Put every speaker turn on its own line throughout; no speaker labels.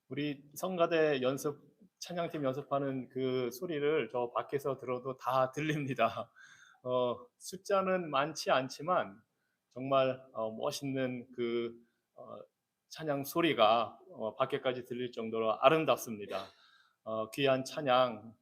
우리 성가대 찬양팀 연습하는 그 소리를 저 밖에서 들어도 다 들립니다. 숫자는 많지 않지만 정말 멋있는 그 어, 찬양 소리가 밖에까지 들릴 정도로 아름답습니다. 귀한 찬양,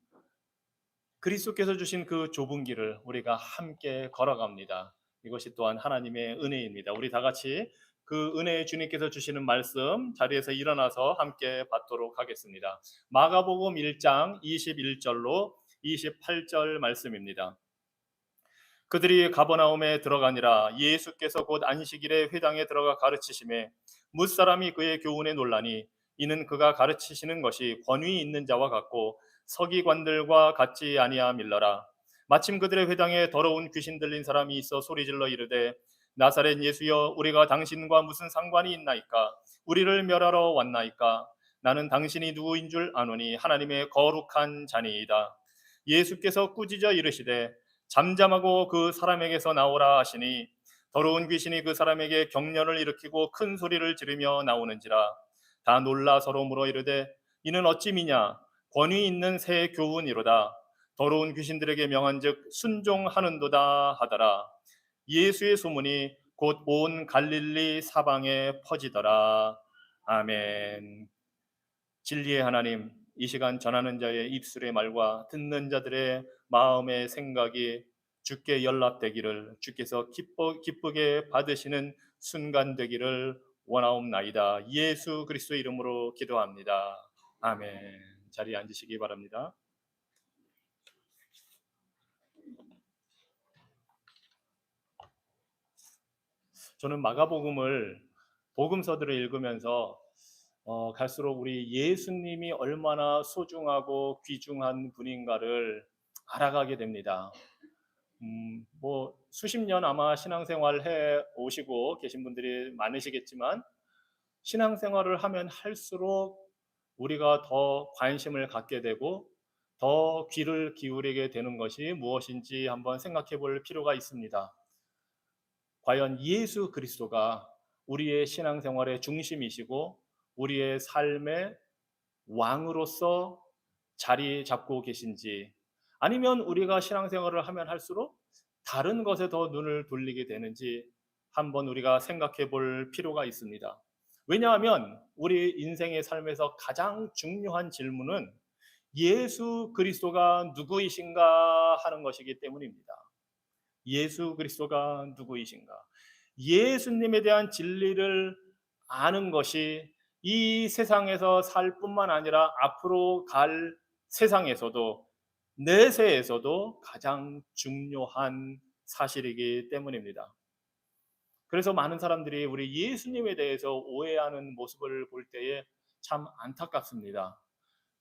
그리스도께서 주신 그 좁은 길을 우리가 함께 걸어갑니다. 이것이 또한 하나님의 은혜입니다. 우리 다 같이 그 은혜의 주님께서 주시는 말씀 자리에서 일어나서 함께 받도록 하겠습니다. 마가복음 1장 21절로 28절 말씀입니다. 그들이 가버나움에 들어가니라. 예수께서 곧 안식일에 회당에 들어가 가르치심에 뭇사람이 그의 교훈에 놀라니 이는 그가 가르치시는 것이 권위 있는 자와 같고 서기관들과 같지 아니함일러라. 마침 그들의 회당에 더러운 귀신 들린 사람이 있어 소리질러 이르되 나사렛 예수여, 우리가 당신과 무슨 상관이 있나이까? 우리를 멸하러 왔나이까? 나는 당신이 누구인 줄 아노니 하나님의 거룩한 자니이다. 예수께서 꾸짖어 이르시되 잠잠하고 그 사람에게서 나오라 하시니 더러운 귀신이 그 사람에게 경련을 일으키고 큰 소리를 지르며 나오는지라. 다 놀라 서로 물어 이르되 이는 어찌 미냐? 권위 있는 새 교훈이로다. 더러운 귀신들에게 명한즉 순종하는도다 하더라. 예수의 소문이 곧 온 갈릴리 사방에 퍼지더라. 아멘. 진리의 하나님, 이 시간 전하는 자의 입술의 말과 듣는 자들의 마음의 생각이 주께 연락되기를, 주께서 기쁘게 받으시는 순간 되기를 원하옵나이다. 예수 그리스도 이름으로 기도합니다. 아멘. 자리에 앉으시기 바랍니다. 저는 마가복음을 복음서들을 읽으면서 갈수록 우리 예수님이 얼마나 소중하고 귀중한 분인가를 알아가게 됩니다. 뭐 수십 년 아마 신앙생활 해 오시고 계신 분들이 많으시겠지만 신앙생활을 하면 할수록 우리가 더 관심을 갖게 되고 더 귀를 기울이게 되는 것이 무엇인지 한번 생각해 볼 필요가 있습니다. 과연 예수 그리스도가 우리의 신앙생활의 중심이시고 우리의 삶의 왕으로서 자리 잡고 계신지, 아니면 우리가 신앙생활을 하면 할수록 다른 것에 더 눈을 돌리게 되는지 한번 우리가 생각해 볼 필요가 있습니다. 왜냐하면 우리 인생의 삶에서 가장 중요한 질문은 예수 그리스도가 누구이신가 하는 것이기 때문입니다. 예수 그리스도가 누구이신가? 예수님에 대한 진리를 아는 것이 이 세상에서 살 뿐만 아니라 앞으로 갈 세상에서도, 내세에서도 가장 중요한 사실이기 때문입니다. 그래서 많은 사람들이 우리 예수님에 대해서 오해하는 모습을 볼 때에 참 안타깝습니다.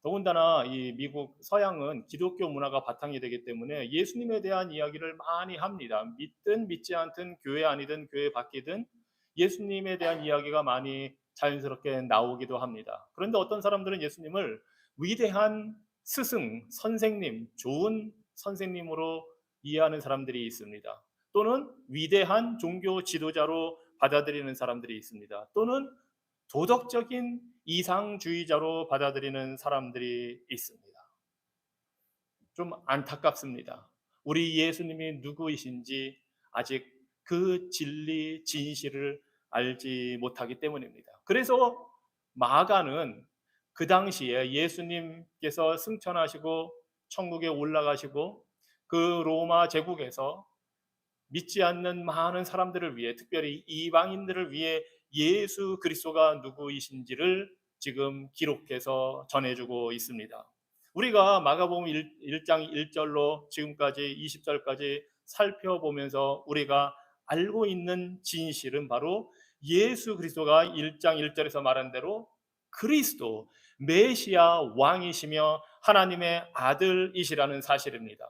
더군다나 이 미국 서양은 기독교 문화가 바탕이 되기 때문에 예수님에 대한 이야기를 많이 합니다. 믿든 믿지 않든, 교회 아니든 교회 밖이든 예수님에 대한 이야기가 많이 자연스럽게 나오기도 합니다. 그런데 어떤 사람들은 예수님을 위대한 스승, 선생님, 좋은 선생님으로 이해하는 사람들이 있습니다. 또는 위대한 종교 지도자로 받아들이는 사람들이 있습니다. 또는 도덕적인 이상주의자로 받아들이는 사람들이 있습니다. 좀 안타깝습니다. 우리 예수님이 누구이신지 아직 그 진리, 진실을 알지 못하기 때문입니다. 그래서 마가는 그 당시에 예수님께서 승천하시고 천국에 올라가시고 그 로마 제국에서 믿지 않는 많은 사람들을 위해, 특별히 이방인들을 위해 예수 그리스도가 누구이신지를 지금 기록해서 전해주고 있습니다. 우리가 마가복음 1장 1절로 지금까지 20절까지 살펴보면서 우리가 알고 있는 진실은 바로 예수 그리스도가 1장 1절에서 말한 대로 그리스도, 메시아 왕이시며 하나님의 아들이시라는 사실입니다.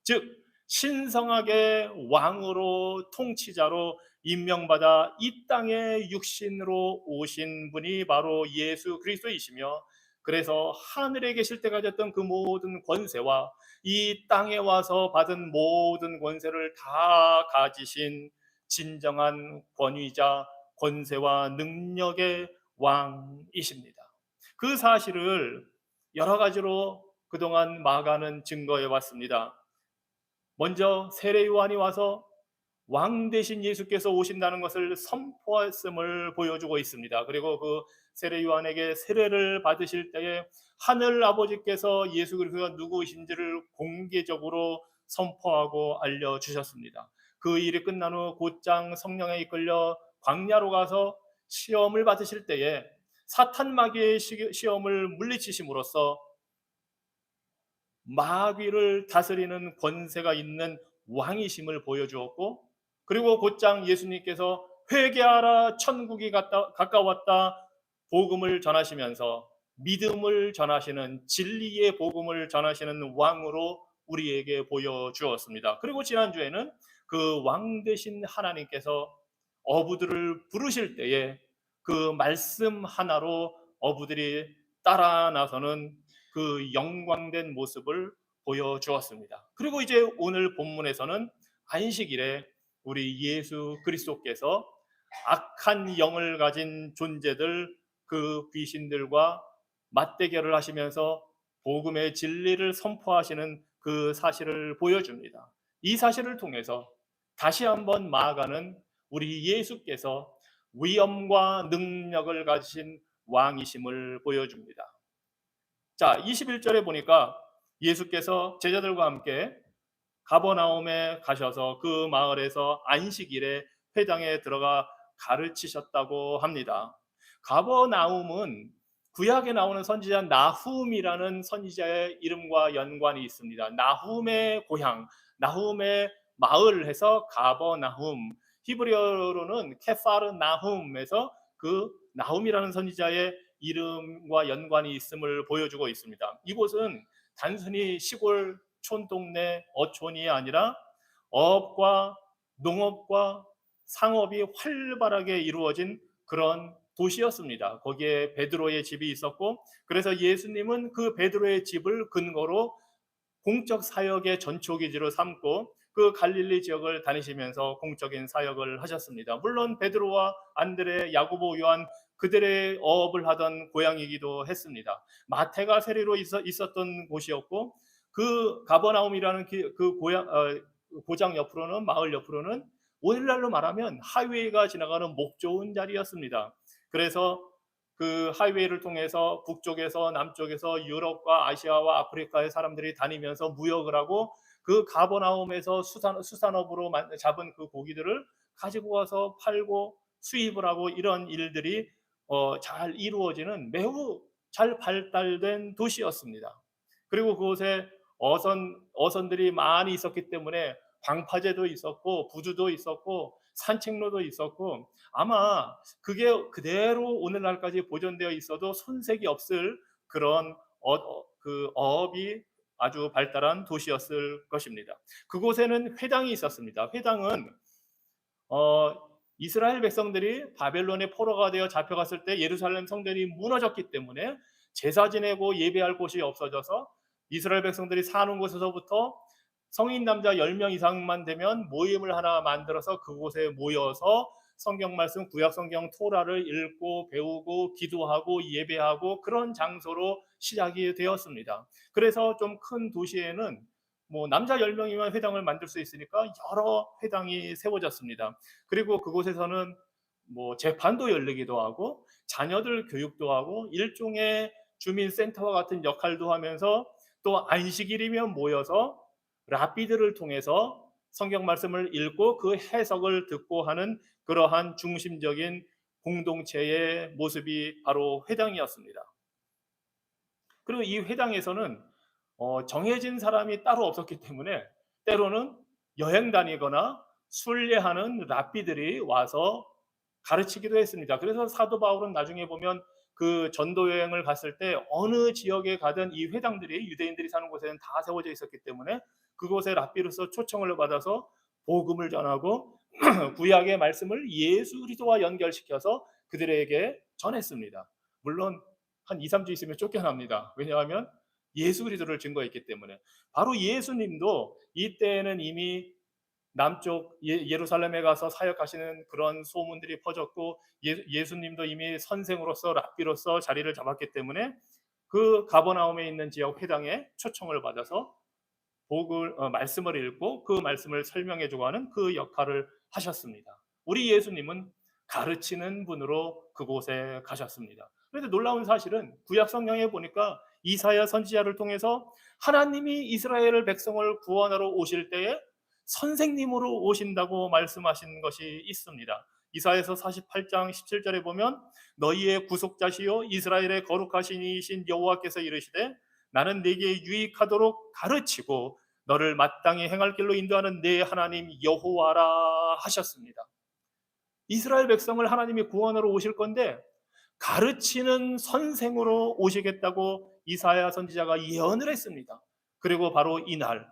즉 신성하게 왕으로 통치자로 임명받아 이 땅에 육신으로 오신 분이 바로 예수 그리스도이시며, 그래서 하늘에 계실 때 가졌던 그 모든 권세와 이 땅에 와서 받은 모든 권세를 다 가지신 진정한 권위자, 권세와 능력의 왕이십니다. 그 사실을 여러 가지로 그동안 마가는 증거해 왔습니다. 먼저 세례 요한이 와서 왕 대신 예수께서 오신다는 것을 선포했음을 보여주고 있습니다. 그리고 그 세례 요한에게 세례를 받으실 때에 하늘 아버지께서 예수 그리스도가 누구이신지를 공개적으로 선포하고 알려주셨습니다. 그 일이 끝난 후 곧장 성령에 이끌려 광야로 가서 시험을 받으실 때에 사탄 마귀의 시험을 물리치심으로써 마귀를 다스리는 권세가 있는 왕이심을 보여주었고, 그리고 곧장 예수님께서 회개하라 천국이 가까웠다 복음을 전하시면서 믿음을 전하시는, 진리의 복음을 전하시는 왕으로 우리에게 보여주었습니다. 그리고 지난주에는 그 왕 되신 하나님께서 어부들을 부르실 때에 그 말씀 하나로 어부들이 따라 나서는 그 영광된 모습을 보여주었습니다. 그리고 이제 오늘 본문에서는 안식일에 우리 예수 그리스도께서 악한 영을 가진 존재들, 그 귀신들과 맞대결을 하시면서 복음의 진리를 선포하시는 그 사실을 보여줍니다. 이 사실을 통해서 다시 한번 마가는 우리 예수께서 위엄과 능력을 가지신 왕이심을 보여줍니다. 자, 21절에 보니까 예수께서 제자들과 함께 가버나움에 가셔서 그 마을에서 안식일에 회당에 들어가 가르치셨다고 합니다. 가버나움은 구약에 나오는 선지자 나훔이라는 선지자의 이름과 연관이 있습니다. 나훔의 고향, 나훔의 마을 해서 가버나훔, 히브리어로는 케파르나훔에서 그 나훔이라는 선지자의 이름과 연관이 있음을 보여주고 있습니다. 이곳은 단순히 시골 촌동네 어촌이 아니라 어업과 농업과 상업이 활발하게 이루어진 그런 도시였습니다. 거기에 베드로의 집이 있었고, 그래서 예수님은 그 베드로의 집을 근거로 공적 사역의 전초기지로 삼고 그 갈릴리 지역을 다니시면서 공적인 사역을 하셨습니다. 물론 베드로와 안드레, 야고보, 요한 그들의 어업을 하던 고향이기도 했습니다. 마태가 세리로 있었던 곳이었고, 그 가버나움이라는 그 고장 옆으로는, 마을 옆으로는 오늘날로 말하면 하이웨이가 지나가는 목 좋은 자리였습니다. 그래서 그 하이웨이를 통해서 북쪽에서 남쪽에서 유럽과 아시아와 아프리카의 사람들이 다니면서 무역을 하고 그 가버나움에서 수산업으로 잡은 그 고기들을 가지고 와서 팔고 수입을 하고, 이런 일들이 잘 이루어지는 매우 잘 발달된 도시였습니다. 그리고 그곳에 어선들이 많이 있었기 때문에 방파제도 있었고 부두도 있었고 산책로도 있었고, 아마 그게 그대로 오늘날까지 보존되어 있어도 손색이 없을 그런 그 어업이 아주 발달한 도시였을 것입니다. 그곳에는 회당이 있었습니다. 회당은 이스라엘 백성들이 바벨론의 포로가 되어 잡혀갔을 때 예루살렘 성전이 무너졌기 때문에 제사 지내고 예배할 곳이 없어져서 이스라엘 백성들이 사는 곳에서부터 성인 남자 10명 이상만 되면 모임을 하나 만들어서 그곳에 모여서 성경 말씀, 구약 성경 토라를 읽고 배우고 기도하고 예배하고, 그런 장소로 시작이 되었습니다. 그래서 좀 큰 도시에는 뭐 남자 10명이면 회당을 만들 수 있으니까 여러 회당이 세워졌습니다. 그리고 그곳에서는 뭐 재판도 열리기도 하고 자녀들 교육도 하고 일종의 주민센터와 같은 역할도 하면서, 또 안식일이면 모여서 랍비들을 통해서 성경 말씀을 읽고 그 해석을 듣고 하는 그러한 중심적인 공동체의 모습이 바로 회당이었습니다. 그리고 이 회당에서는 정해진 사람이 따로 없었기 때문에 때로는 여행 다니거나 순례하는 랍비들이 와서 가르치기도 했습니다. 그래서 사도 바울은 나중에 보면 그 전도 여행을 갔을 때 어느 지역에 가든 이 회당들이 유대인들이 사는 곳에는 다 세워져 있었기 때문에 그곳에 랍비로서 초청을 받아서 복음을 전하고 구약의 말씀을 예수 그리스도와 연결시켜서 그들에게 전했습니다. 물론 한 2, 3주 있으면 쫓겨납니다. 왜냐하면 예수 그리스도를 증거했기 때문에. 바로 예수님도 이때에는 이미 남쪽 예루살렘에 가서 사역하시는 그런 소문들이 퍼졌고, 예수님도 이미 선생으로서 랍비로서 자리를 잡았기 때문에 그 가버나움에 있는 지역 회당에 초청을 받아서 말씀을 읽고 그 말씀을 설명해 주고 하는 그 역할을 하셨습니다. 우리 예수님은 가르치는 분으로 그곳에 가셨습니다. 그런데 놀라운 사실은 구약 성경에 보니까 이사야 선지자를 통해서 하나님이 이스라엘 백성을 구원하러 오실 때에 선생님으로 오신다고 말씀하신 것이 있습니다. 이사야서 48장 17절에 보면 너희의 구속자시요 이스라엘의 거룩하신 이신 여호와께서 이르시되 나는 네게 유익하도록 가르치고 너를 마땅히 행할 길로 인도하는 네 하나님 여호와라 하셨습니다. 이스라엘 백성을 하나님이 구원하러 오실 건데 가르치는 선생으로 오시겠다고 이사야 선지자가 예언을 했습니다. 그리고 바로 이날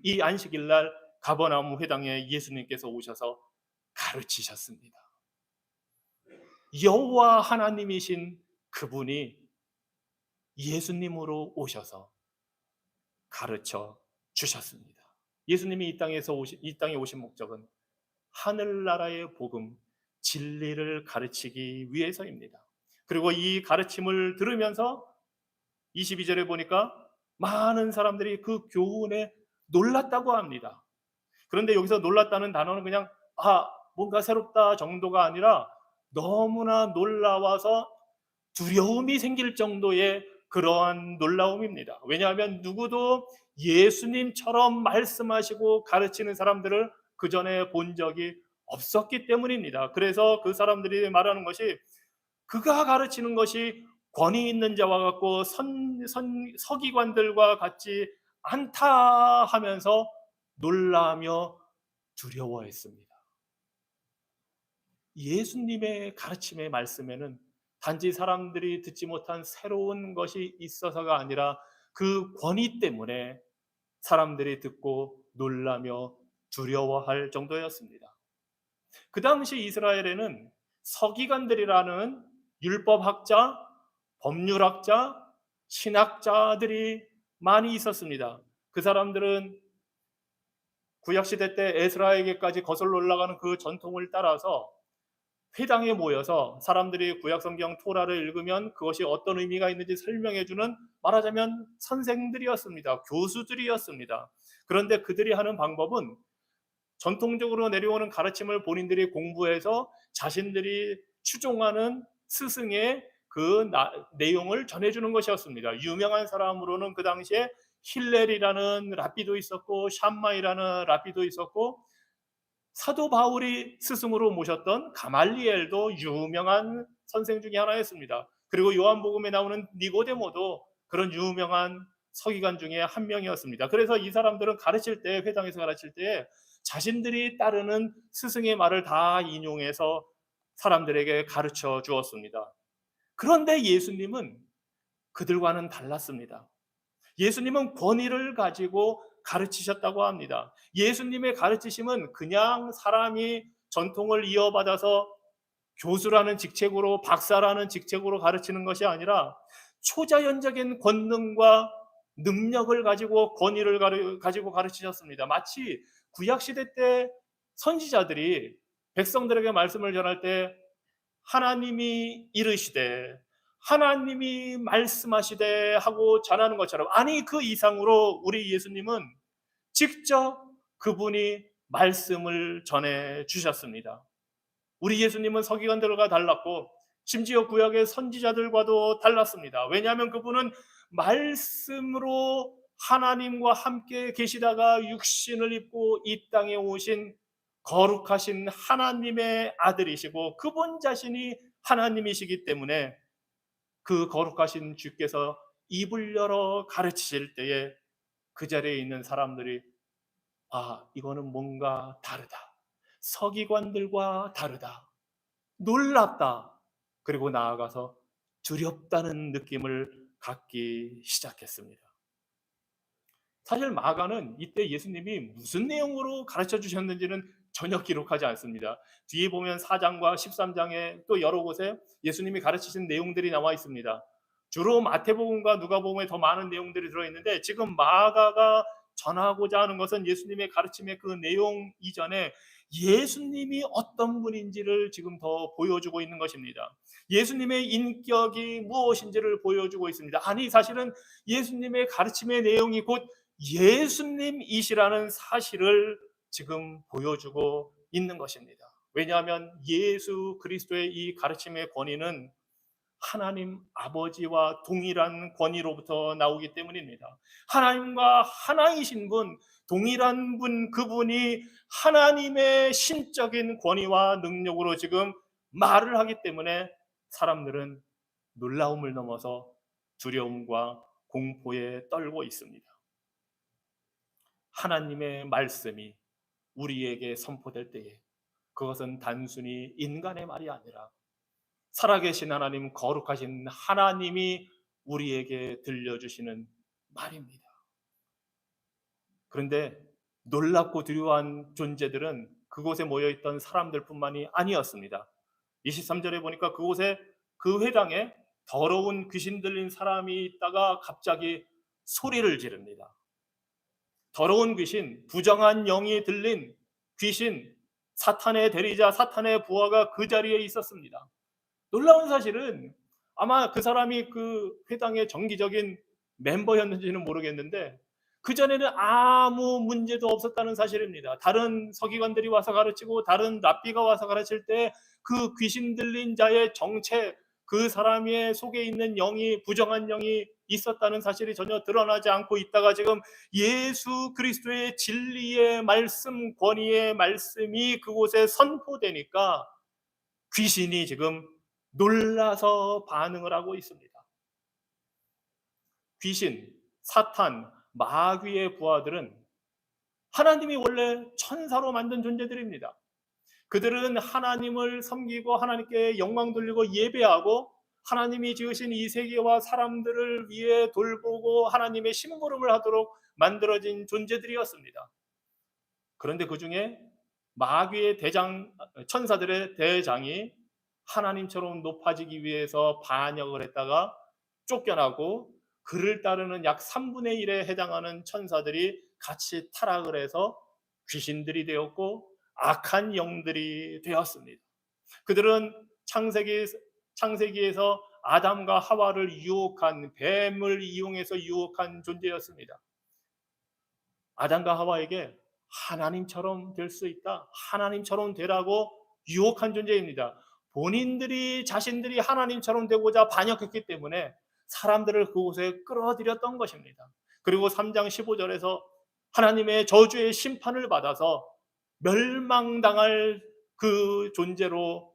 이 안식일 날 가버나움 회당에 예수님께서 오셔서 가르치셨습니다. 여호와 하나님이신 그분이 예수님으로 오셔서 가르쳐 주셨습니다. 예수님이 이 땅에 오신 목적은 하늘나라의 복음, 진리를 가르치기 위해서입니다. 그리고 이 가르침을 들으면서 22절에 보니까 많은 사람들이 그 교훈에 놀랐다고 합니다. 그런데 여기서 놀랐다는 단어는 그냥 뭔가 새롭다 정도가 아니라 너무나 놀라워서 두려움이 생길 정도의 그러한 놀라움입니다. 왜냐하면 누구도 예수님처럼 말씀하시고 가르치는 사람들을 그 전에 본 적이 없었기 때문입니다. 그래서 그 사람들이 말하는 것이 그가 가르치는 것이 권위 있는 자와 같고 서기관들과 같지 않다 하면서 놀라며 두려워했습니다. 예수님의 가르침의 말씀에는 단지 사람들이 듣지 못한 새로운 것이 있어서가 아니라 그 권위 때문에 사람들이 듣고 놀라며 두려워할 정도였습니다. 그 당시 이스라엘에는 서기관들이라는 율법학자, 법률학자, 신학자들이 많이 있었습니다. 그 사람들은 구약시대 때 에스라에게까지 거슬러 올라가는 그 전통을 따라서 회당에 모여서 사람들이 구약성경 토라를 읽으면 그것이 어떤 의미가 있는지 설명해주는, 말하자면 선생들이었습니다. 교수들이었습니다. 그런데 그들이 하는 방법은 전통적으로 내려오는 가르침을 본인들이 공부해서 자신들이 추종하는 스승의 내용을 전해주는 것이었습니다. 유명한 사람으로는 그 당시에 힐렐이라는 랍비도 있었고 샴마이라는 랍비도 있었고 사도 바울이 스승으로 모셨던 가말리엘도 유명한 선생 중에 하나였습니다. 그리고 요한복음에 나오는 니고데모도 그런 유명한 서기관 중에 한 명이었습니다. 그래서 이 사람들은 가르칠 때, 회당에서 가르칠 때 자신들이 따르는 스승의 말을 다 인용해서 사람들에게 가르쳐 주었습니다. 그런데 예수님은 그들과는 달랐습니다. 예수님은 권위를 가지고 가르치셨다고 합니다. 예수님의 가르치심은 그냥 사람이 전통을 이어받아서 교수라는 직책으로, 박사라는 직책으로 가르치는 것이 아니라 초자연적인 권능과 능력을 가지고 권위를 가지고 가르치셨습니다. 마치 구약시대 때 선지자들이 백성들에게 말씀을 전할 때 하나님이 이르시되 하나님이 말씀하시되 하고 전하는 것처럼, 아니 그 이상으로 우리 예수님은 직접 그분이 말씀을 전해 주셨습니다. 우리 예수님은 서기관들과 달랐고 심지어 구약의 선지자들과도 달랐습니다. 왜냐하면 그분은 말씀으로 하나님과 함께 계시다가 육신을 입고 이 땅에 오신 거룩하신 하나님의 아들이시고 그분 자신이 하나님이시기 때문에 그 거룩하신 주께서 입을 열어 가르치실 때에 그 자리에 있는 사람들이 이거는 뭔가 다르다, 서기관들과 다르다, 놀랍다, 그리고 나아가서 두렵다는 느낌을 갖기 시작했습니다. 사실 마가는 이때 예수님이 무슨 내용으로 가르쳐 주셨는지는 전혀 기록하지 않습니다. 뒤에 보면 4장과 13장에 또 여러 곳에 예수님이 가르치신 내용들이 나와 있습니다. 주로 마태복음과 누가복음에 더 많은 내용들이 들어있는데 지금 마가가 전하고자 하는 것은 예수님의 가르침의 그 내용 이전에 예수님이 어떤 분인지를 지금 더 보여주고 있는 것입니다. 예수님의 인격이 무엇인지를 보여주고 있습니다. 아니, 사실은 예수님의 가르침의 내용이 곧 예수님이시라는 사실을 지금 보여주고 있는 것입니다. 왜냐하면 예수 그리스도의 이 가르침의 권위는 하나님 아버지와 동일한 권위로부터 나오기 때문입니다. 하나님과 하나이신 분, 동일한 분, 그분이 하나님의 신적인 권위와 능력으로 지금 말을 하기 때문에 사람들은 놀라움을 넘어서 두려움과 공포에 떨고 있습니다. 하나님의 말씀이 우리에게 선포될 때에 그것은 단순히 인간의 말이 아니라 살아계신 하나님, 거룩하신 하나님이 우리에게 들려주시는 말입니다. 그런데 놀랍고 두려워한 존재들은 그곳에 모여있던 사람들뿐만이 아니었습니다. 23절에 보니까 그곳에, 그 회당에 더러운 귀신 들린 사람이 있다가 갑자기 소리를 지릅니다. 더러운 귀신, 부정한 영이 들린 귀신, 사탄의 대리자, 사탄의 부하가 그 자리에 있었습니다. 놀라운 사실은 아마 그 사람이 그 회당의 정기적인 멤버였는지는 모르겠는데 그전에는 아무 문제도 없었다는 사실입니다. 다른 서기관들이 와서 가르치고 다른 랍비가 와서 가르칠 때 그 귀신 들린 자의 정체, 그 사람의 속에 있는 영이, 부정한 영이 있었다는 사실이 전혀 드러나지 않고 있다가 지금 예수 그리스도의 진리의 말씀, 권위의 말씀이 그곳에 선포되니까 귀신이 지금 놀라서 반응을 하고 있습니다. 귀신, 사탄, 마귀의 부하들은 하나님이 원래 천사로 만든 존재들입니다. 그들은 하나님을 섬기고 하나님께 영광 돌리고 예배하고 하나님이 지으신 이 세계와 사람들을 위해 돌보고 하나님의 심부름을 하도록 만들어진 존재들이었습니다. 그런데 그 중에 마귀의 대장, 천사들의 대장이 하나님처럼 높아지기 위해서 반역을 했다가 쫓겨나고 그를 따르는 약 3분의 1에 해당하는 천사들이 같이 타락을 해서 귀신들이 되었고 악한 영들이 되었습니다. 그들은 창세기에서 아담과 하와를 유혹한, 뱀을 이용해서 유혹한 존재였습니다. 아담과 하와에게 하나님처럼 될 수 있다, 하나님처럼 되라고 유혹한 존재입니다. 본인들이 자신들이 하나님처럼 되고자 반역했기 때문에 사람들을 그곳에 끌어들였던 것입니다. 그리고 3장 15절에서 하나님의 저주의 심판을 받아서 멸망당할 그 존재로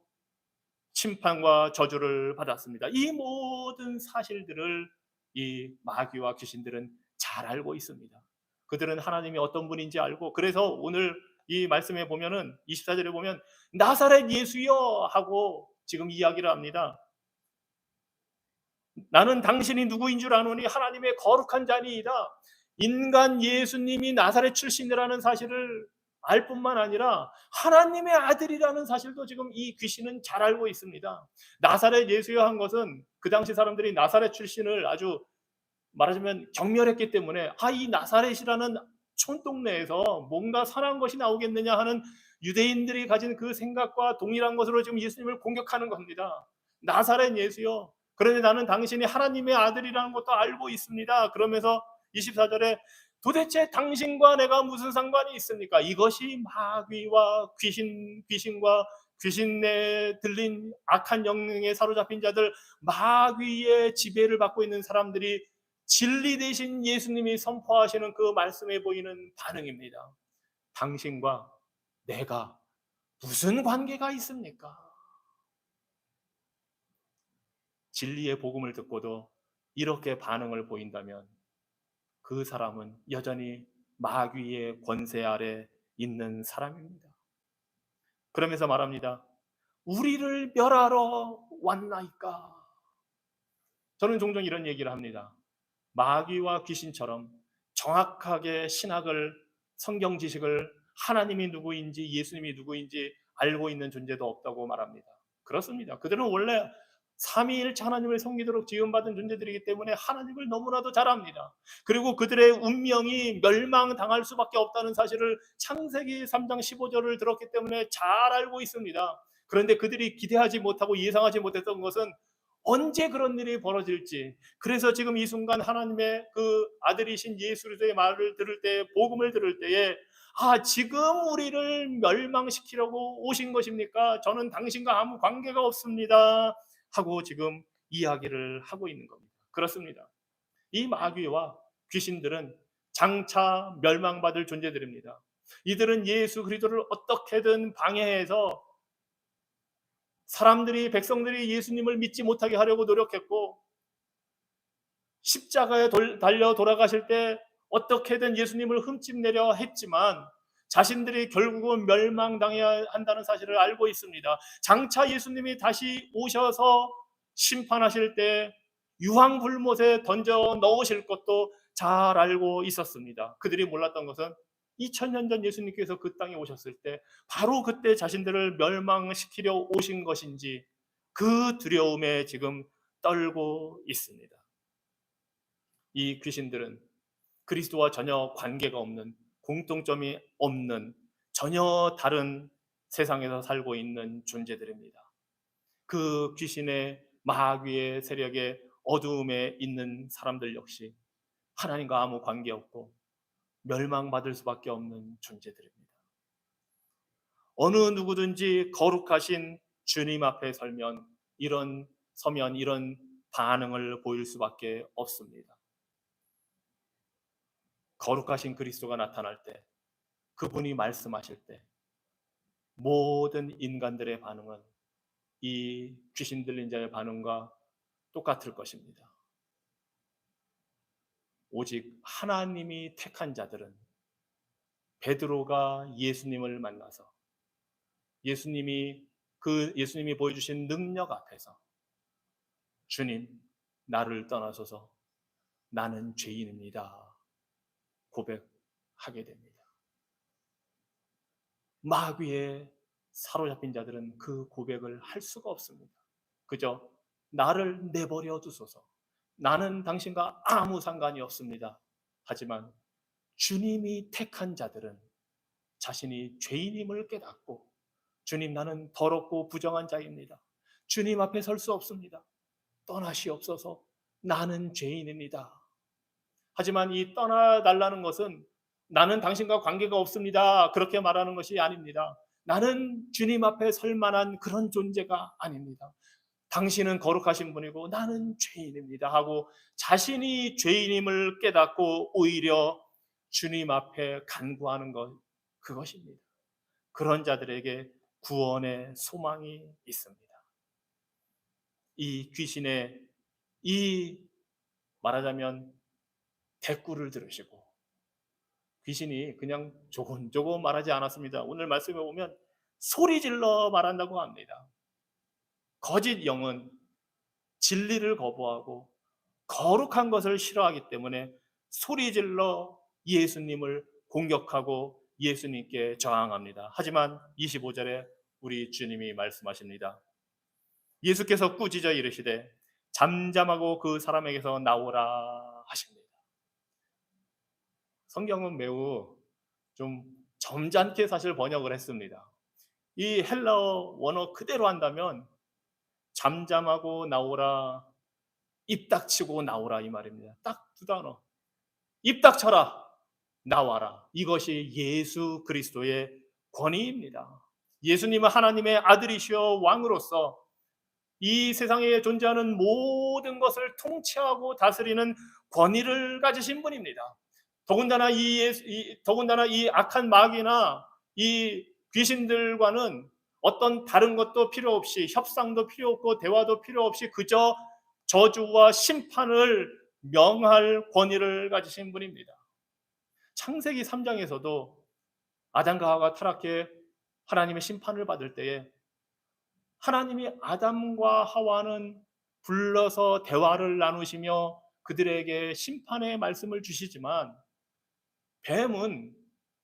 심판과 저주를 받았습니다. 이 모든 사실들을 이 마귀와 귀신들은 잘 알고 있습니다. 그들은 하나님이 어떤 분인지 알고, 그래서 오늘 이 말씀에 보면은 24절에 보면 나사렛 예수여 하고 지금 이야기를 합니다. 나는 당신이 누구인 줄 아노니 하나님의 거룩한 자니이다. 인간 예수님이 나사렛 출신이라는 사실을 알 뿐만 아니라 하나님의 아들이라는 사실도 지금 이 귀신은 잘 알고 있습니다. 나사렛 예수여 한 것은 그 당시 사람들이 나사렛 출신을 아주 말하자면 경멸했기 때문에 이 나사렛이라는 촌동네에서 뭔가 선한 것이 나오겠느냐 하는 유대인들이 가진 그 생각과 동일한 것으로 지금 예수님을 공격하는 겁니다. 나사렛 예수여, 그런데 나는 당신이 하나님의 아들이라는 것도 알고 있습니다. 그러면서 24절에 도대체 당신과 내가 무슨 상관이 있습니까? 이것이 마귀와 귀신과 귀신에 들린 악한 영능에 사로잡힌 자들, 마귀의 지배를 받고 있는 사람들이 진리 대신 예수님이 선포하시는 그 말씀에 보이는 반응입니다. 당신과 내가 무슨 관계가 있습니까? 진리의 복음을 듣고도 이렇게 반응을 보인다면 그 사람은 여전히 마귀의 권세 아래 있는 사람입니다. 그러면서 말합니다. 우리를 멸하러 왔나이까? 저는 종종 이런 얘기를 합니다. 마귀와 귀신처럼 정확하게 신학을, 성경 지식을, 하나님이 누구인지 예수님이 누구인지 알고 있는 존재도 없다고 말합니다. 그렇습니다. 그들은 원래 삼위일체 하나님을 섬기도록 지음받은 존재들이기 때문에 하나님을 너무나도 잘 압니다. 그리고 그들의 운명이 멸망당할 수밖에 없다는 사실을 창세기 3장 15절을 들었기 때문에 잘 알고 있습니다. 그런데 그들이 기대하지 못하고 예상하지 못했던 것은 언제 그런 일이 벌어질지, 그래서 지금 이 순간 하나님의 그 아들이신 예수 그리스도의 말을 들을 때, 복음을 들을 때에, 아, 지금 우리를 멸망시키려고 오신 것입니까? 저는 당신과 아무 관계가 없습니다 하고 지금 이야기를 하고 있는 겁니다. 그렇습니다. 이 마귀와 귀신들은 장차 멸망받을 존재들입니다. 이들은 예수 그리스도를 어떻게든 방해해서 사람들이, 백성들이 예수님을 믿지 못하게 하려고 노력했고, 십자가에 달려 돌아가실 때 어떻게든 예수님을 흠집내려 했지만 자신들이 결국은 멸망당해야 한다는 사실을 알고 있습니다. 장차 예수님이 다시 오셔서 심판하실 때 유황불못에 던져 넣으실 것도 잘 알고 있었습니다. 그들이 몰랐던 것은 2000년 전 예수님께서 그 땅에 오셨을 때 바로 그때 자신들을 멸망시키려 오신 것인지 그 두려움에 지금 떨고 있습니다. 이 귀신들은 그리스도와 전혀 관계가 없는, 공통점이 없는, 전혀 다른 세상에서 살고 있는 존재들입니다. 그 귀신의, 마귀의 세력의 어두움에 있는 사람들 역시 하나님과 아무 관계 없고 멸망받을 수밖에 없는 존재들입니다. 어느 누구든지 거룩하신 주님 앞에 서면 이런 반응을 보일 수밖에 없습니다. 거룩하신 그리스도가 나타날 때, 그분이 말씀하실 때 모든 인간들의 반응은 이 귀신 들린 자의 반응과 똑같을 것입니다. 오직 하나님이 택한 자들은, 베드로가 예수님을 만나서 예수님이 보여주신 능력 앞에서 주님, 나를 떠나소서, 나는 죄인입니다 고백하게 됩니다. 마귀에 사로잡힌 자들은 그 고백을 할 수가 없습니다. 그저 나를 내버려 두소서, 나는 당신과 아무 상관이 없습니다. 하지만 주님이 택한 자들은 자신이 죄인임을 깨닫고, 주님, 나는 더럽고 부정한 자입니다. 주님 앞에 설 수 없습니다. 떠나시옵소서, 나는 죄인입니다. 하지만 이 떠나달라는 것은 나는 당신과 관계가 없습니다 그렇게 말하는 것이 아닙니다. 나는 주님 앞에 설 만한 그런 존재가 아닙니다. 당신은 거룩하신 분이고 나는 죄인입니다 하고 자신이 죄인임을 깨닫고 오히려 주님 앞에 간구하는 것, 그것입니다. 그런 자들에게 구원의 소망이 있습니다. 이 귀신의 이, 말하자면 대꾸를 들으시고, 귀신이 그냥 조곤조곤 말하지 않았습니다. 오늘 말씀에 보면 소리질러 말한다고 합니다. 거짓 영은 진리를 거부하고 거룩한 것을 싫어하기 때문에 소리질러 예수님을 공격하고 예수님께 저항합니다. 하지만 25절에 우리 주님이 말씀하십니다. 예수께서 꾸짖어 이르시되 잠잠하고 그 사람에게서 나오라 하십니다. 성경은 매우 좀 점잖게 사실 번역을 했습니다. 이 헬라어 원어 그대로 한다면 잠잠하고 나오라, 입 닥치고 나오라 이 말입니다. 딱 두 단어. 입 닥쳐라, 나와라. 이것이 예수 그리스도의 권위입니다. 예수님은 하나님의 아들이시여 왕으로서 이 세상에 존재하는 모든 것을 통치하고 다스리는 권위를 가지신 분입니다. 더군다나 이 악한 마귀나 이 귀신들과는 어떤 다른 것도 필요 없이, 협상도 필요 없고 대화도 필요 없이 그저 저주와 심판을 명할 권위를 가지신 분입니다. 창세기 3장에서도 아담과 하와가 타락해 하나님의 심판을 받을 때에 하나님이 아담과 하와는 불러서 대화를 나누시며 그들에게 심판의 말씀을 주시지만 뱀은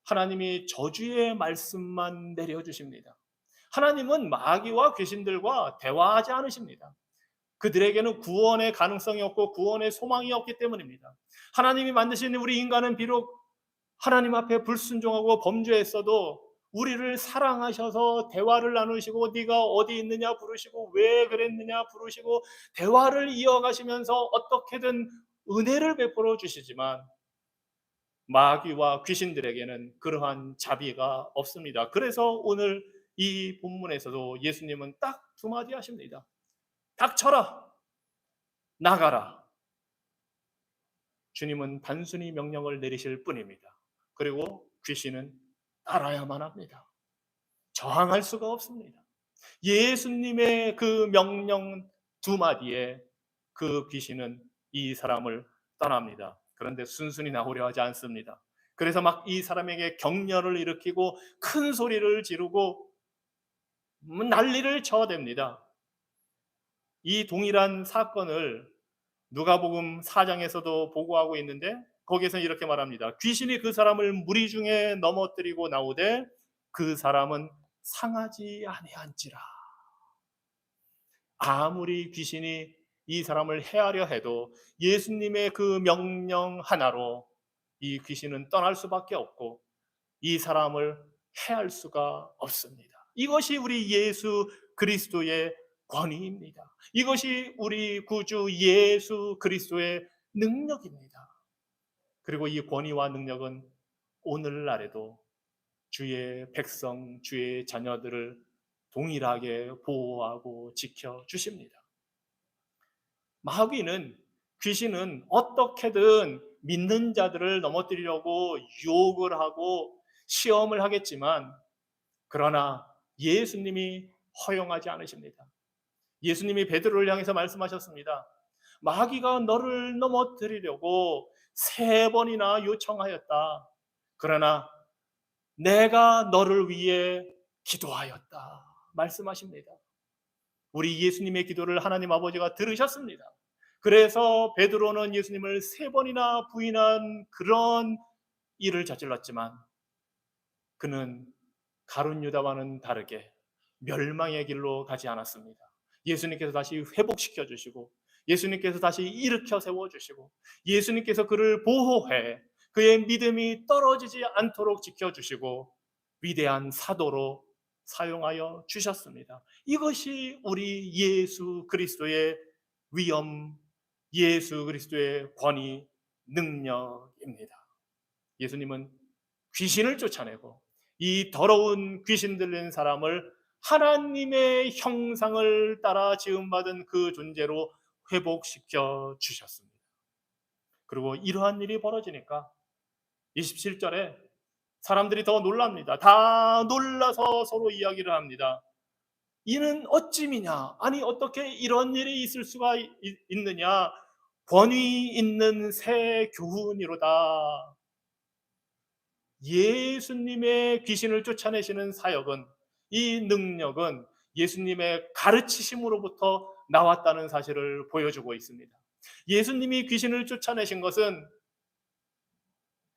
하나님이 저주의 말씀만 내려주십니다. 하나님은 마귀와 귀신들과 대화하지 않으십니다. 그들에게는 구원의 가능성이 없고 구원의 소망이 없기 때문입니다. 하나님이 만드신 우리 인간은 비록 하나님 앞에 불순종하고 범죄했어도 우리를 사랑하셔서 대화를 나누시고 네가 어디 있느냐 부르시고 왜 그랬느냐 부르시고 대화를 이어가시면서 어떻게든 은혜를 베풀어 주시지만 마귀와 귀신들에게는 그러한 자비가 없습니다. 그래서 오늘 이 본문에서도 예수님은 딱 두 마디 하십니다. 닥쳐라, 나가라. 주님은 단순히 명령을 내리실 뿐입니다. 그리고 귀신은 따라야만 합니다. 저항할 수가 없습니다. 예수님의 그 명령 두 마디에 그 귀신은 이 사람을 떠납니다. 그런데 순순히 나오려 하지 않습니다. 그래서 막 이 사람에게 격려를 일으키고 큰 소리를 지르고 난리를 쳐댑니다. 이 동일한 사건을 누가복음 4장에서도 보고하고 있는데 거기에서 이렇게 말합니다. 귀신이 그 사람을 무리 중에 넘어뜨리고 나오되 그 사람은 상하지 아니한지라. 아무리 귀신이 이 사람을 해하려 해도 예수님의 그 명령 하나로 이 귀신은 떠날 수밖에 없고 이 사람을 해할 수가 없습니다. 이것이 우리 예수 그리스도의 권위입니다. 이것이 우리 구주 예수 그리스도의 능력입니다. 그리고 이 권위와 능력은 오늘날에도 주의 백성, 주의 자녀들을 동일하게 보호하고 지켜주십니다. 마귀는, 귀신은 어떻게든 믿는 자들을 넘어뜨리려고 유혹을 하고 시험을 하겠지만 그러나 예수님이 허용하지 않으십니다. 예수님이 베드로를 향해서 말씀하셨습니다. 마귀가 너를 넘어뜨리려고 3번이나 요청하였다. 그러나 내가 너를 위해 기도하였다. 말씀하십니다. 우리 예수님의 기도를 하나님 아버지가 들으셨습니다. 그래서 베드로는 예수님을 3번이나 부인한 그런 일을 저질렀지만 그는 가룟 유다와는 다르게 멸망의 길로 가지 않았습니다. 예수님께서 다시 회복시켜 주시고 예수님께서 다시 일으켜 세워 주시고 예수님께서 그를 보호해 그의 믿음이 떨어지지 않도록 지켜 주시고 위대한 사도로 사용하여 주셨습니다. 이것이 우리 예수 그리스도의 위엄, 예수 그리스도의 권위, 능력입니다. 예수님은 귀신을 쫓아내고 이 더러운 귀신 들린 사람을 하나님의 형상을 따라 지음받은 그 존재로 회복시켜 주셨습니다. 그리고 이러한 일이 벌어지니까 27절에 사람들이 더 놀랍니다. 다 놀라서 서로 이야기를 합니다. 이는 어찌미냐? 아니 어떻게 이런 일이 있을 수가 있느냐? 권위 있는 새 교훈이로다. 예수님의 귀신을 쫓아내시는 사역은, 이 능력은 예수님의 가르치심으로부터 나왔다는 사실을 보여주고 있습니다. 예수님이 귀신을 쫓아내신 것은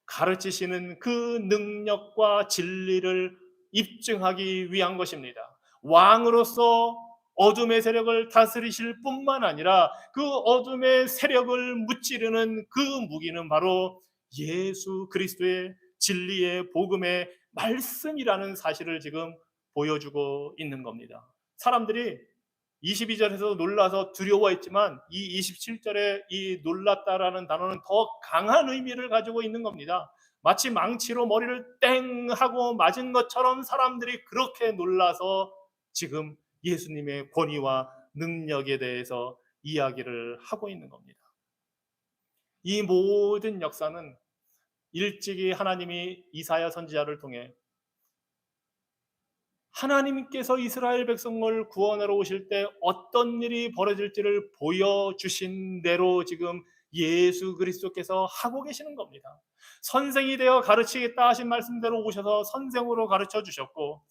가르치시는 그 능력과 진리를 입증하기 위한 것입니다. 왕으로서 어둠의 세력을 다스리실 뿐만 아니라 그 어둠의 세력을 무찌르는 그 무기는 바로 예수 그리스도의 진리의 복음의 말씀이라는 사실을 지금 보여주고 있는 겁니다. 사람들이 22절에서 놀라서 두려워했지만 이 27절에 이 놀랐다라는 단어는 더 강한 의미를 가지고 있는 겁니다. 마치 망치로 머리를 땡 하고 맞은 것처럼 사람들이 그렇게 놀라서 지금 예수님의 권위와 능력에 대해서 이야기를 하고 있는 겁니다. 이 모든 역사는 일찍이 하나님이 이사야 선지자를 통해 하나님께서 이스라엘 백성을 구원하러 오실 때 어떤 일이 벌어질지를 보여주신 대로 지금 예수 그리스도께서 하고 계시는 겁니다. 선생이 되어 가르치겠다 하신 말씀대로 오셔서 선생으로 가르쳐 주셨고,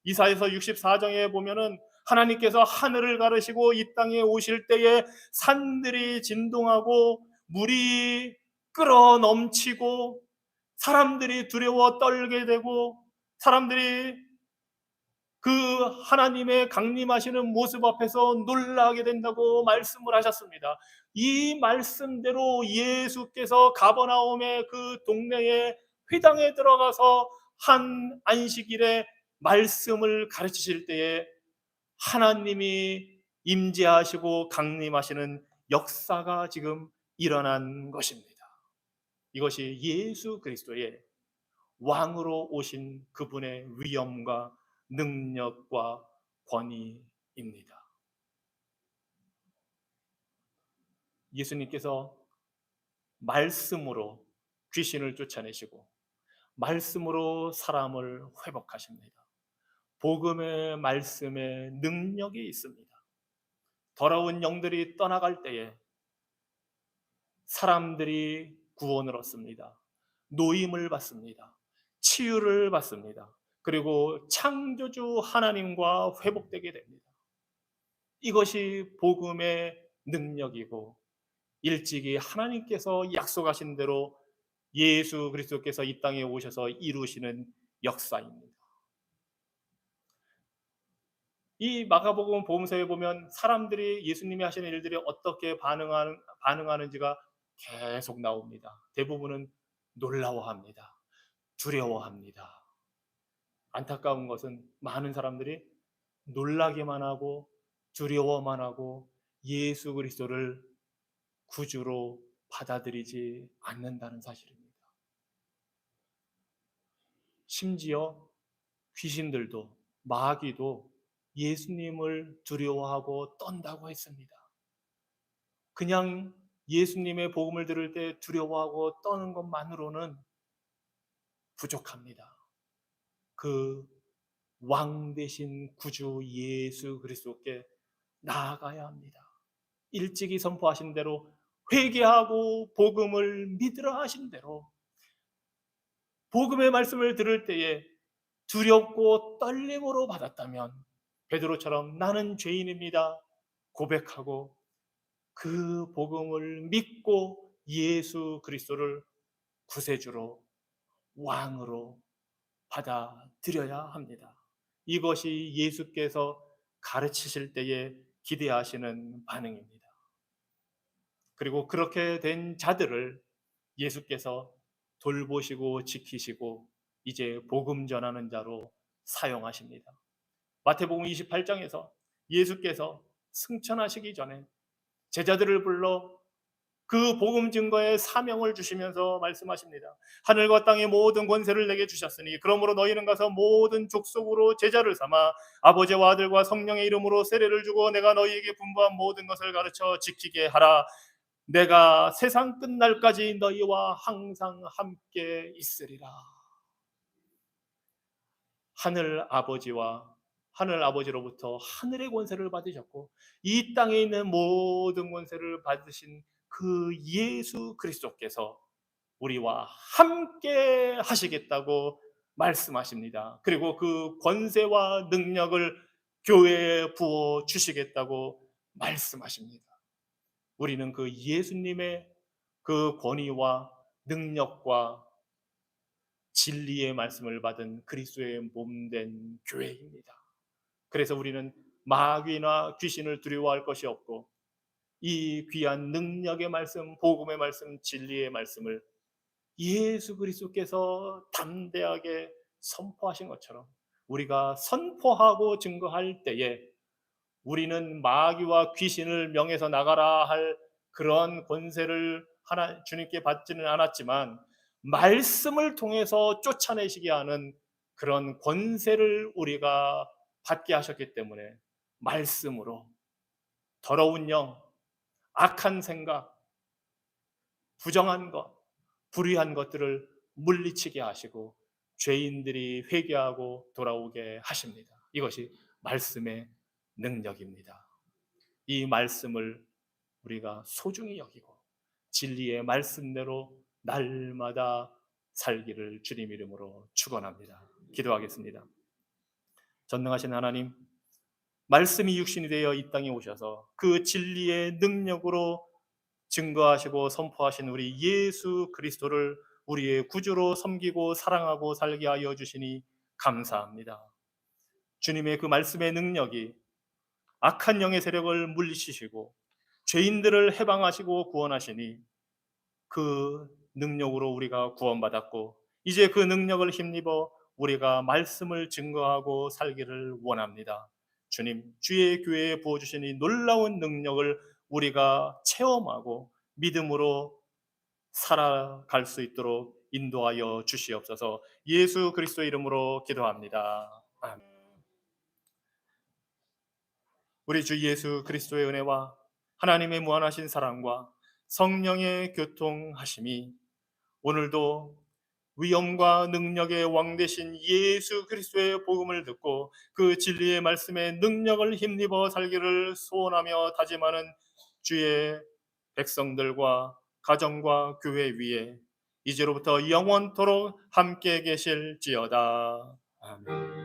이사야서 64장에 보면은 하나님께서 하늘을 가르시고 이 땅에 오실 때에 산들이 진동하고 물이 끓어 넘치고 사람들이 두려워 떨게 되고 사람들이 그 하나님의 강림하시는 모습 앞에서 놀라게 된다고 말씀을 하셨습니다. 이 말씀대로 예수께서 가버나움의 그 동네의 회당에 들어가서 한 안식일에 말씀을 가르치실 때에 하나님이 임재하시고 강림하시는 역사가 지금 일어난 것입니다. 이것이 예수 그리스도의 왕으로 오신 그분의 위엄과 능력과 권위입니다. 예수님께서 말씀으로 귀신을 쫓아내시고 말씀으로 사람을 회복하십니다. 복음의 말씀에 능력이 있습니다. 더러운 영들이 떠나갈 때에 사람들이 구원을 얻습니다. 노임을 받습니다. 치유를 받습니다. 그리고 창조주 하나님과 회복되게 됩니다. 이것이 복음의 능력이고 일찍이 하나님께서 약속하신 대로 예수 그리스도께서 이 땅에 오셔서 이루시는 역사입니다. 이 마가복음 복음서에 보면 사람들이 예수님이 하시는 일들이 어떻게 반응하는지가 계속 나옵니다. 대부분은 놀라워합니다. 두려워합니다. 안타까운 것은 많은 사람들이 놀라기만 하고 두려워만 하고 예수 그리스도를 구주로 받아들이지 않는다는 사실입니다. 심지어 귀신들도 마귀도 예수님을 두려워하고 떤다고 했습니다. 그냥 예수님의 복음을 들을 때 두려워하고 떠는 것만으로는 부족합니다. 그 왕 대신 구주 예수 그리스도께 나아가야 합니다. 일찍이 선포하신 대로 회개하고 복음을 믿으라 하신 대로 복음의 말씀을 들을 때에 두렵고 떨림으로 받았다면 베드로처럼 나는 죄인입니다 고백하고 그 복음을 믿고 예수 그리스도를 구세주로 왕으로 받아들여야 합니다. 이것이 예수께서 가르치실 때에 기대하시는 반응입니다. 그리고 그렇게 된 자들을 예수께서 돌보시고 지키시고 이제 복음 전하는 자로 사용하십니다. 마태복음 28장에서 예수께서 승천하시기 전에 제자들을 불러 그 복음 증거의 사명을 주시면서 말씀하십니다. 하늘과 땅의 모든 권세를 내게 주셨으니 그러므로 너희는 가서 모든 족속으로 제자를 삼아 아버지와 아들과 성령의 이름으로 세례를 주고 내가 너희에게 분부한 모든 것을 가르쳐 지키게 하라. 내가 세상 끝날까지 너희와 항상 함께 있으리라. 하늘 아버지로부터 하늘의 권세를 받으셨고 이 땅에 있는 모든 권세를 받으신 그 예수 그리스도께서 우리와 함께 하시겠다고 말씀하십니다. 그리고 그 권세와 능력을 교회에 부어 주시겠다고 말씀하십니다. 우리는 그 예수님의 그 권위와 능력과 진리의 말씀을 받은 그리스도의 몸된 교회입니다. 그래서 우리는 마귀나 귀신을 두려워할 것이 없고 이 귀한 능력의 말씀, 복음의 말씀, 진리의 말씀을 예수 그리스도께서 담대하게 선포하신 것처럼 우리가 선포하고 증거할 때에 우리는 마귀와 귀신을 명해서 나가라 할 그런 권세를 주님께 받지는 않았지만 말씀을 통해서 쫓아내시게 하는 그런 권세를 우리가 받게 하셨기 때문에 말씀으로 더러운 영, 악한 생각, 부정한 것, 불의한 것들을 물리치게 하시고 죄인들이 회개하고 돌아오게 하십니다. 이것이 말씀의 능력입니다. 이 말씀을 우리가 소중히 여기고 진리의 말씀대로 날마다 살기를 주님 이름으로 축원합니다. 기도하겠습니다. 전능하신 하나님, 말씀이 육신이 되어 이 땅에 오셔서 그 진리의 능력으로 증거하시고 선포하신 우리 예수 그리스도를 우리의 구주로 섬기고 사랑하고 살게 하여 주시니 감사합니다. 주님의 그 말씀의 능력이 악한 영의 세력을 물리치시고 죄인들을 해방하시고 구원하시니 그 능력으로 우리가 구원받았고 이제 그 능력을 힘입어 우리가 말씀을 증거하고 살기를 원합니다. 주님, 주의 교회에 부어주신 이 놀라운 능력을 우리가 체험하고 믿음으로 살아갈 수 있도록 인도하여 주시옵소서. 예수 그리스도 이름으로 기도합니다. 아멘. 우리 주 예수 그리스도의 은혜와 하나님의 무한하신 사랑과 성령의 교통하심이 오늘도 위엄과 능력의 왕 되신 예수 그리스도의 복음을 듣고 그 진리의 말씀에 능력을 힘입어 살기를 소원하며 다짐하는 주의 백성들과 가정과 교회 위에 이제로부터 영원토록 함께 계실지어다. 아멘.